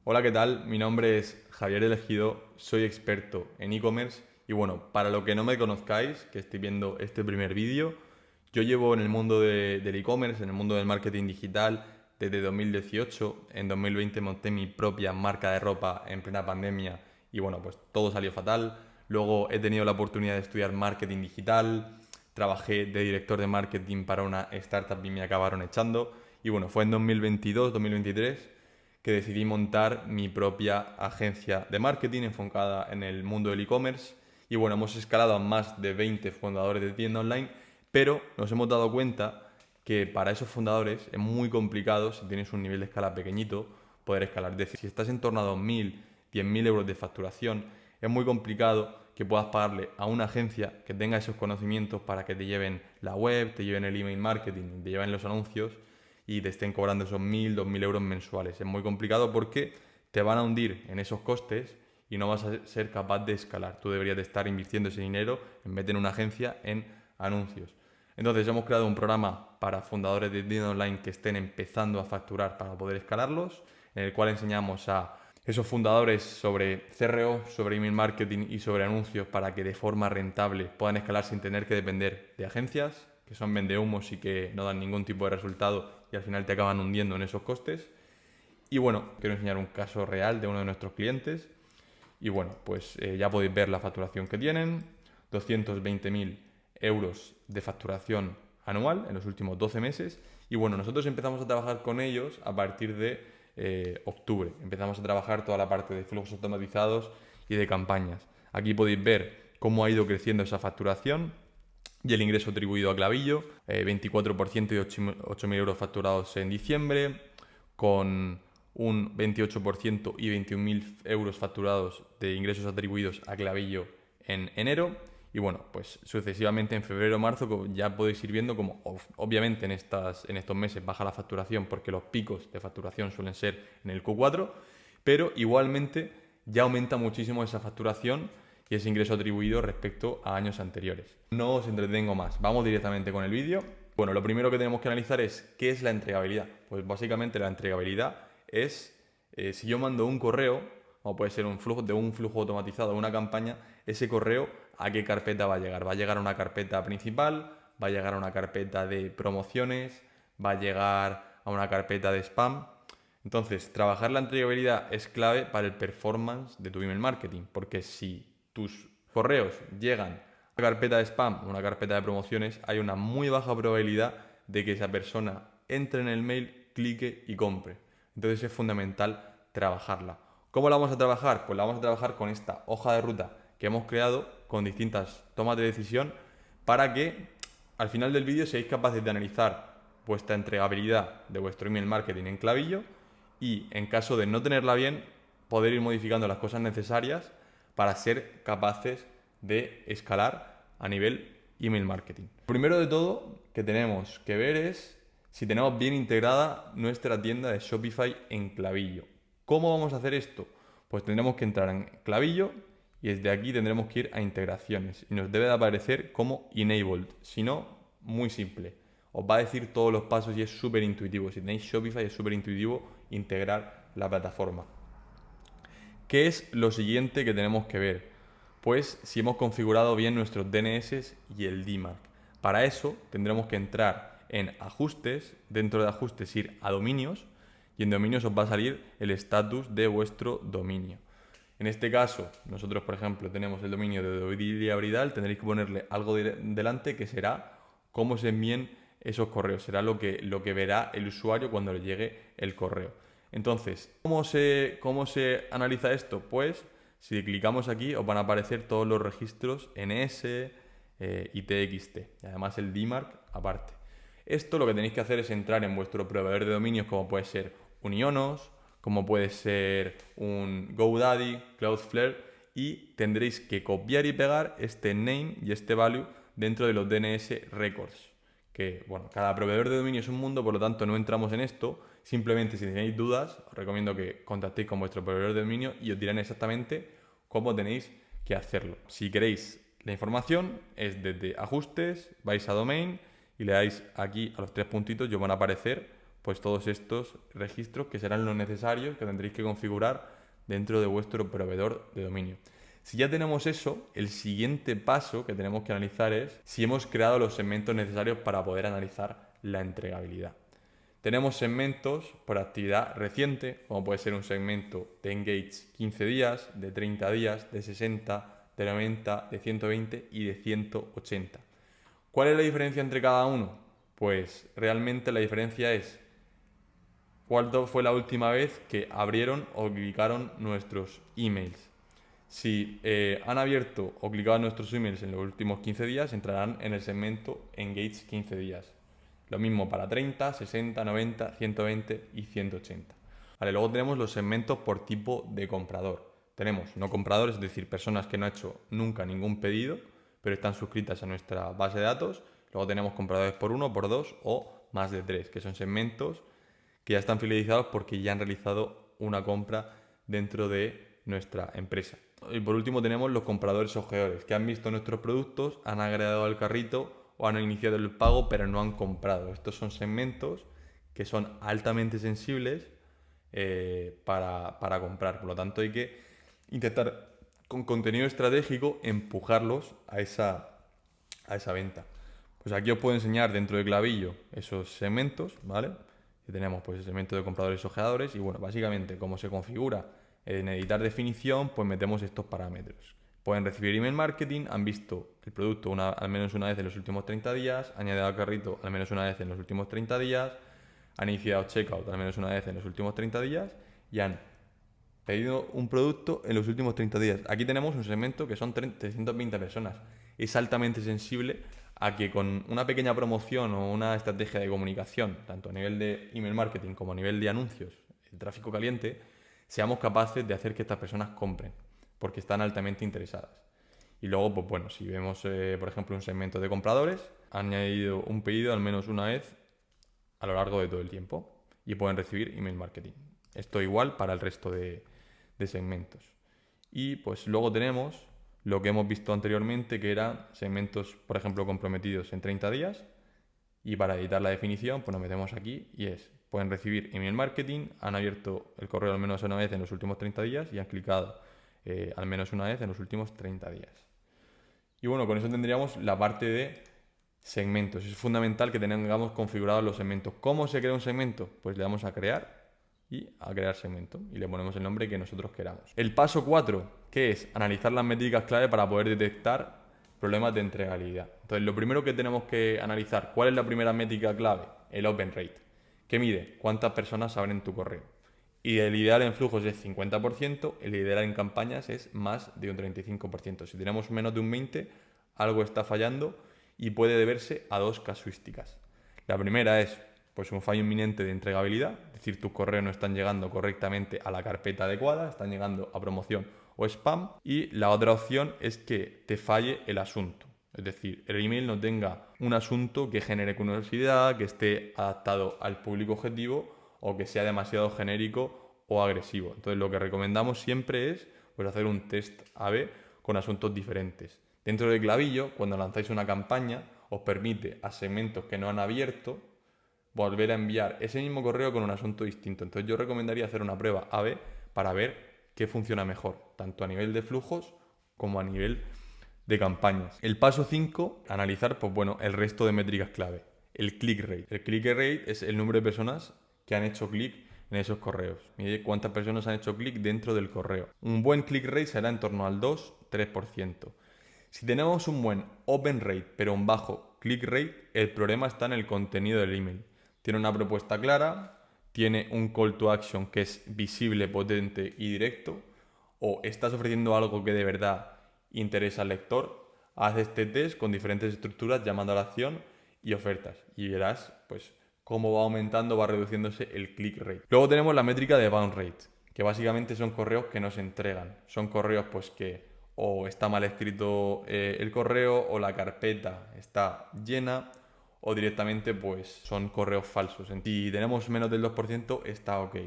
Hola, ¿qué tal? Mi nombre es Javier Elegido, soy experto en e-commerce y bueno, para lo que no me conozcáis, que estoy viendo este primer vídeo, yo llevo en el mundo del e-commerce, en el mundo del marketing digital desde 2018. En 2020 monté mi propia marca de ropa en plena pandemia y bueno, pues todo salió fatal. Luego he tenido la oportunidad de estudiar marketing digital, trabajé de director de marketing para una startup y me acabaron echando. Y bueno, fue en 2022-2023 que decidí montar mi propia agencia de marketing enfocada en el mundo del e-commerce. Y bueno, hemos escalado a más de 20 fundadores de tienda online, pero nos hemos dado cuenta que para esos fundadores es muy complicado, si tienes un nivel de escala pequeñito, poder escalar. Es decir, si estás en torno a 2.000, 10.000 euros de facturación, es muy complicado que puedas pagarle a una agencia que tenga esos conocimientos para que te lleven la web, te lleven el email marketing, te lleven los anuncios y te estén cobrando esos 1.000, 2.000 euros mensuales. Es muy complicado porque te van a hundir en esos costes y no vas a ser capaz de escalar. Tú deberías de estar invirtiendo ese dinero en vez de en una agencia en anuncios. Entonces hemos creado un programa para fundadores de tiendas online que estén empezando a facturar para poder escalarlos, en el cual enseñamos a esos fundadores sobre CRO, sobre email marketing y sobre anuncios para que de forma rentable puedan escalar sin tener que depender de agencias, que son vendehumos y que no dan ningún tipo de resultado y al final te acaban hundiendo en esos costes. Y bueno, quiero enseñar un caso real de uno de nuestros clientes. Y bueno, pues ya podéis ver la facturación que tienen, 220.000 euros de facturación anual en los últimos 12 meses. Y bueno, nosotros empezamos a trabajar con ellos a partir de octubre. Empezamos a trabajar toda la parte de flujos automatizados y de campañas. Aquí podéis ver cómo ha ido creciendo esa facturación y el ingreso atribuido a Clavillo, 24% y 8.000 euros facturados en diciembre, con un 28% y 21.000 euros facturados de ingresos atribuidos a Clavillo en enero. Y bueno, pues sucesivamente en febrero o marzo ya podéis ir viendo como obviamente en estos meses baja la facturación porque los picos de facturación suelen ser en el Q4, pero igualmente ya aumenta muchísimo esa facturación y ese ingreso atribuido respecto a años anteriores. No os entretengo más, vamos directamente con el vídeo. Bueno, lo primero que tenemos que analizar es qué es la entregabilidad. Pues básicamente la entregabilidad es si yo mando un correo, o puede ser un flujo automatizado, una campaña, ese correo a qué carpeta va a llegar. Va a llegar a una carpeta principal, va a llegar a una carpeta de promociones, va a llegar a una carpeta de spam. Entonces, trabajar la entregabilidad es clave para el performance de tu email marketing, porque si tus correos llegan a una carpeta de spam o una carpeta de promociones, hay una muy baja probabilidad de que esa persona entre en el mail, clique y compre. Entonces es fundamental trabajarla. ¿Cómo la vamos a trabajar? Pues la vamos a trabajar con esta hoja de ruta que hemos creado con distintas tomas de decisión para que al final del vídeo seáis capaces de analizar vuestra entregabilidad de vuestro email marketing en Clavillo y en caso de no tenerla bien, poder ir modificando las cosas necesarias para ser capaces de escalar a nivel email marketing. Primero de todo que tenemos que ver es si tenemos bien integrada nuestra tienda de Shopify en Clavillo. ¿Cómo vamos a hacer esto? Pues tendremos que entrar en Clavillo y desde aquí tendremos que ir a integraciones y nos debe de aparecer como enabled, si no, muy simple. Os va a decir todos los pasos y es súper intuitivo. Si tenéis Shopify es súper intuitivo integrar la plataforma. ¿Qué es lo siguiente que tenemos que ver? Pues si hemos configurado bien nuestros DNS y el DMARC. Para eso tendremos que entrar en ajustes, dentro de ajustes ir a dominios y en dominios os va a salir el estatus de vuestro dominio. En este caso, nosotros por ejemplo tenemos el dominio de Dovidia Bridal, tendréis que ponerle algo delante que será cómo se envíen esos correos, será lo que verá el usuario cuando le llegue el correo. Entonces, ¿cómo se analiza esto? Pues si clicamos aquí os van a aparecer todos los registros NS y TXT, y además el DMARC aparte. Esto lo que tenéis que hacer es entrar en vuestro proveedor de dominios como puede ser Unionos, como puede ser un GoDaddy, Cloudflare y tendréis que copiar y pegar este name y este value dentro de los DNS records. Que bueno, cada proveedor de dominio es un mundo, por lo tanto no entramos en esto. Simplemente si tenéis dudas, os recomiendo que contactéis con vuestro proveedor de dominio y os dirán exactamente cómo tenéis que hacerlo. Si queréis la información, es desde ajustes, vais a domain y le dais aquí a los tres puntitos y os van a aparecer pues todos estos registros que serán los necesarios que tendréis que configurar dentro de vuestro proveedor de dominio. Si ya tenemos eso, el siguiente paso que tenemos que analizar es si hemos creado los segmentos necesarios para poder analizar la entregabilidad. Tenemos segmentos por actividad reciente, como puede ser un segmento de Engage 15 días, de 30 días, de 60, de 90, de 120 y de 180. ¿Cuál es la diferencia entre cada uno? Pues realmente la diferencia es cuándo fue la última vez que abrieron o clicaron nuestros emails. Si han abierto o clicado nuestros emails en los últimos 15 días, entrarán en el segmento Engage 15 días. Lo mismo para 30, 60, 90, 120 y 180. Vale, luego tenemos los segmentos por tipo de comprador. Tenemos no compradores, es decir, personas que no han hecho nunca ningún pedido, pero están suscritas a nuestra base de datos. Luego tenemos compradores por 1, por 2 o más de 3, que son segmentos que ya están fidelizados porque ya han realizado una compra dentro de nuestra empresa. Y por último tenemos los compradores ojeadores, que han visto nuestros productos, han agregado al carrito o han iniciado el pago pero no han comprado. Estos son segmentos que son altamente sensibles para comprar. Por lo tanto hay que intentar con contenido estratégico empujarlos a esa venta. Pues aquí os puedo enseñar dentro de Klaviyo esos segmentos, ¿vale? Que tenemos pues el segmento de compradores ojeadores y bueno, básicamente cómo se configura en editar definición, pues metemos estos parámetros. Pueden recibir email marketing, han visto el producto al menos una vez en los últimos 30 días, han añadido al carrito al menos una vez en los últimos 30 días, han iniciado checkout al menos una vez en los últimos 30 días y han pedido un producto en los últimos 30 días. Aquí tenemos un segmento que son 320 personas. Es altamente sensible a que con una pequeña promoción o una estrategia de comunicación, tanto a nivel de email marketing como a nivel de anuncios, el tráfico caliente, seamos capaces de hacer que estas personas compren, porque están altamente interesadas. Y luego, pues bueno, si vemos, por ejemplo, un segmento de compradores, han añadido un pedido al menos una vez a lo largo de todo el tiempo y pueden recibir email marketing. Esto igual para el resto de segmentos. Y pues luego tenemos lo que hemos visto anteriormente, que eran segmentos, por ejemplo, comprometidos en 30 días. Y para editar la definición, pues nos metemos aquí y pueden recibir email marketing, han abierto el correo al menos una vez en los últimos 30 días y han clicado al menos una vez en los últimos 30 días. Y bueno, con eso tendríamos la parte de segmentos. Es fundamental que tengamos configurados los segmentos. ¿Cómo se crea un segmento? Pues le damos a crear y a crear segmento y le ponemos el nombre que nosotros queramos. El paso 4, que es analizar las métricas clave para poder detectar problemas de entregabilidad. Entonces, lo primero que tenemos que analizar, ¿cuál es la primera métrica clave? El open rate, que mide cuántas personas abren tu correo. Y el ideal en flujos es 50%, el ideal en campañas es más de un 35%. Si tenemos menos de un 20%, algo está fallando y puede deberse a dos casuísticas. La primera es pues un fallo inminente de entregabilidad, es decir, tus correos no están llegando correctamente a la carpeta adecuada, están llegando a promoción o spam. Y la otra opción es que te falle el asunto, es decir, el email no tenga un asunto que genere curiosidad, que esté adaptado al público objetivo o que sea demasiado genérico o agresivo. Entonces lo que recomendamos siempre es pues, hacer un test A/B con asuntos diferentes. Dentro de Klaviyo, cuando lanzáis una campaña, os permite a segmentos que no han abierto volver a enviar ese mismo correo con un asunto distinto. Entonces yo recomendaría hacer una prueba A/B para ver qué funciona mejor, tanto a nivel de flujos como a nivel de campañas. El paso 5, analizar pues bueno, el resto de métricas clave. El click rate. El click rate es el número de personas que han hecho clic en esos correos. Mide cuántas personas han hecho clic dentro del correo. Un buen click rate será en torno al 2-3%. Si tenemos un buen open rate pero un bajo click rate, el problema está en el contenido del email. Tiene una propuesta clara, tiene un call to action que es visible, potente y directo, o estás ofreciendo algo que de verdad interesa al lector. Haz este test con diferentes estructuras llamando a la acción y ofertas y verás pues cómo va aumentando, va reduciéndose el click rate. Luego tenemos la métrica de bounce rate, que básicamente son correos que no se entregan. Son correos pues que o está mal escrito el correo o la carpeta está llena o directamente pues son correos falsos. Si tenemos menos del 2% está ok.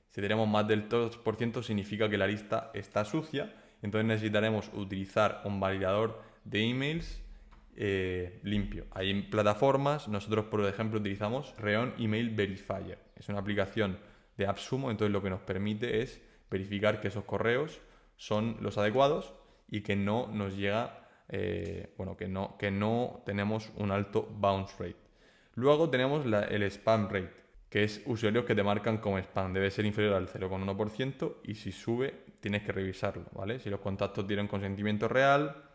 Si tenemos más del 2% significa que la lista está sucia, entonces necesitaremos utilizar un validador de emails limpio. Hay plataformas, nosotros por ejemplo utilizamos Rheon Email Verifier. es una aplicación de AppSumo, entonces lo que nos permite es verificar que esos correos son los adecuados y que no nos llega, que no tenemos un alto bounce rate. Luego tenemos el spam rate, que es usuarios que te marcan como spam. Debe ser inferior al 0,1% y si sube tienes que revisarlo, ¿vale? Si los contactos tienen consentimiento real,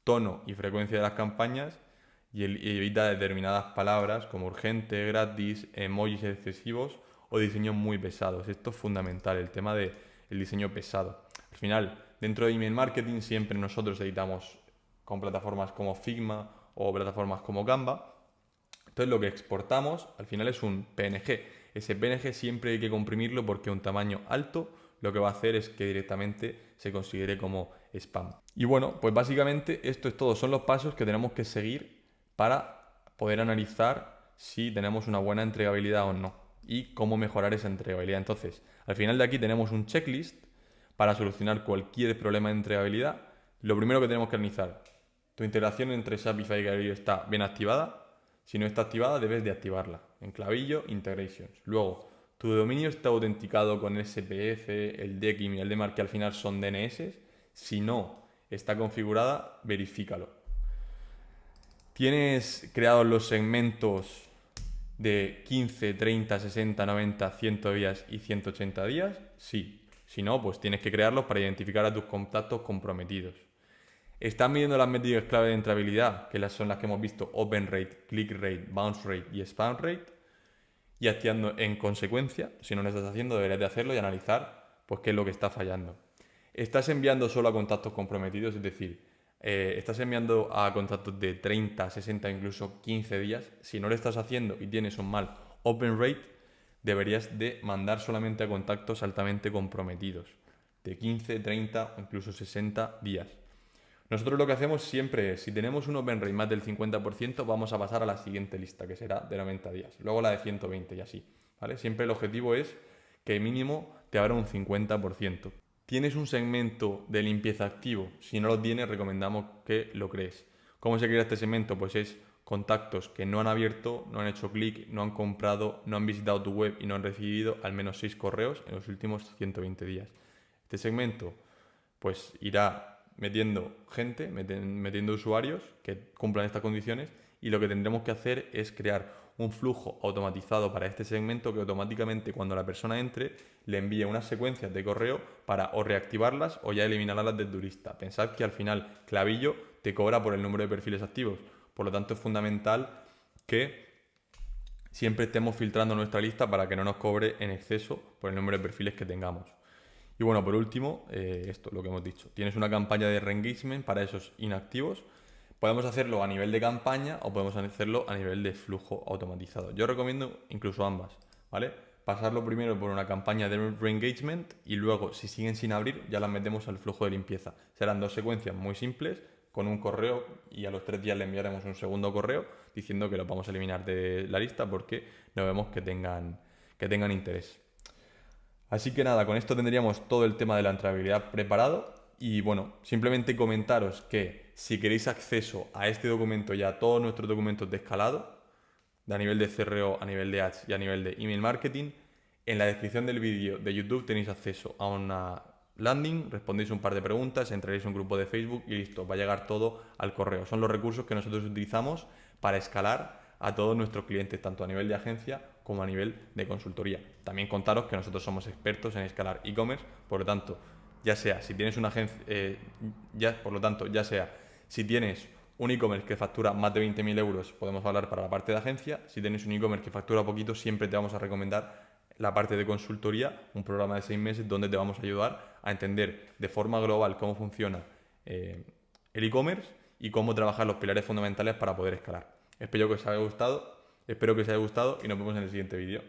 tono y frecuencia de las campañas y evita determinadas palabras como urgente, gratis, emojis excesivos o diseños muy pesados. Esto es fundamental, el tema del diseño pesado. Al final, dentro de email marketing siempre nosotros editamos con plataformas como Figma o plataformas como Canva. Entonces lo que exportamos al final es un PNG. Ese PNG siempre hay que comprimirlo porque un tamaño alto lo que va a hacer es que directamente se considere como spam. Y bueno, pues básicamente esto es todo. Son los pasos que tenemos que seguir para poder analizar si tenemos una buena entregabilidad o no y cómo mejorar esa entregabilidad. Entonces, al final de aquí tenemos un checklist para solucionar cualquier problema de entregabilidad. Lo primero que tenemos que analizar, tu integración entre Shopify y Klaviyo está bien activada. Si no está activada, debes de activarla en Klaviyo Integrations. Luego, tu dominio está autenticado con el SPF, el DKIM y el DMARC, que al final son DNS. Si no está configurada, verifícalo. ¿Tienes creados los segmentos de 15, 30, 60, 90, 100 días y 180 días? Sí. Si no, pues tienes que crearlos para identificar a tus contactos comprometidos. ¿Están midiendo las métricas clave de entrabilidad, que son las que hemos visto: open rate, click rate, bounce rate y spam rate? Y activando en consecuencia. Si no lo estás haciendo, deberías de hacerlo y analizar pues qué es lo que está fallando. ¿Estás enviando solo a contactos comprometidos? Es decir, estás enviando a contactos de 30, 60, incluso 15 días. Si no lo estás haciendo y tienes un mal open rate, deberías de mandar solamente a contactos altamente comprometidos, de 15, 30 o incluso 60 días. Nosotros lo que hacemos siempre es, si tenemos un open rate más del 50%, vamos a pasar a la siguiente lista, que será de 90 días. Luego la de 120 y así, ¿vale? Siempre el objetivo es que mínimo te abra un 50%. ¿Tienes un segmento de limpieza activo? Si no lo tienes, recomendamos que lo crees. ¿Cómo se crea este segmento? Pues es contactos que no han abierto, no han hecho clic, no han comprado, no han visitado tu web y no han recibido al menos 6 correos en los últimos 120 días. Este segmento pues irá metiendo gente, metiendo usuarios que cumplan estas condiciones, y lo que tendremos que hacer es crear un flujo automatizado para este segmento que automáticamente cuando la persona entre le envíe unas secuencias de correo para o reactivarlas o ya eliminarlas de tu lista. Pensad que al final Klaviyo te cobra por el número de perfiles activos, por lo tanto es fundamental que siempre estemos filtrando nuestra lista para que no nos cobre en exceso por el número de perfiles que tengamos. Y bueno, por último, esto, lo que hemos dicho. Tienes una campaña de re-engagement para esos inactivos. Podemos hacerlo a nivel de campaña o podemos hacerlo a nivel de flujo automatizado. Yo recomiendo incluso ambas, ¿vale? Pasarlo primero por una campaña de re-engagement y luego, si siguen sin abrir, ya las metemos al flujo de limpieza. Serán dos secuencias muy simples con un correo y a los 3 días le enviaremos un segundo correo diciendo que lo vamos a eliminar de la lista porque no vemos que tengan interés. Así que nada, con esto tendríamos todo el tema de la entrabilidad preparado y bueno, simplemente comentaros que si queréis acceso a este documento y a todos nuestros documentos de escalado, a nivel de CRO, a nivel de ads y a nivel de email marketing, en la descripción del vídeo de YouTube tenéis acceso a una landing, respondéis un par de preguntas, entraréis en un grupo de Facebook y listo, va a llegar todo al correo. Son los recursos que nosotros utilizamos para escalar a todos nuestros clientes, tanto a nivel de agencia como a nivel de consultoría. También contaros que nosotros somos expertos en escalar e-commerce, por lo tanto, ya sea si tienes una agencia, ya sea si tienes un e-commerce que factura más de 20.000 euros, podemos hablar para la parte de agencia. Si tienes un e-commerce que factura poquito, siempre te vamos a recomendar la parte de consultoría, un programa de 6 meses donde te vamos a ayudar a entender de forma global cómo funciona el e-commerce y cómo trabajar los pilares fundamentales para poder escalar. Espero que os haya gustado y nos vemos en el siguiente vídeo.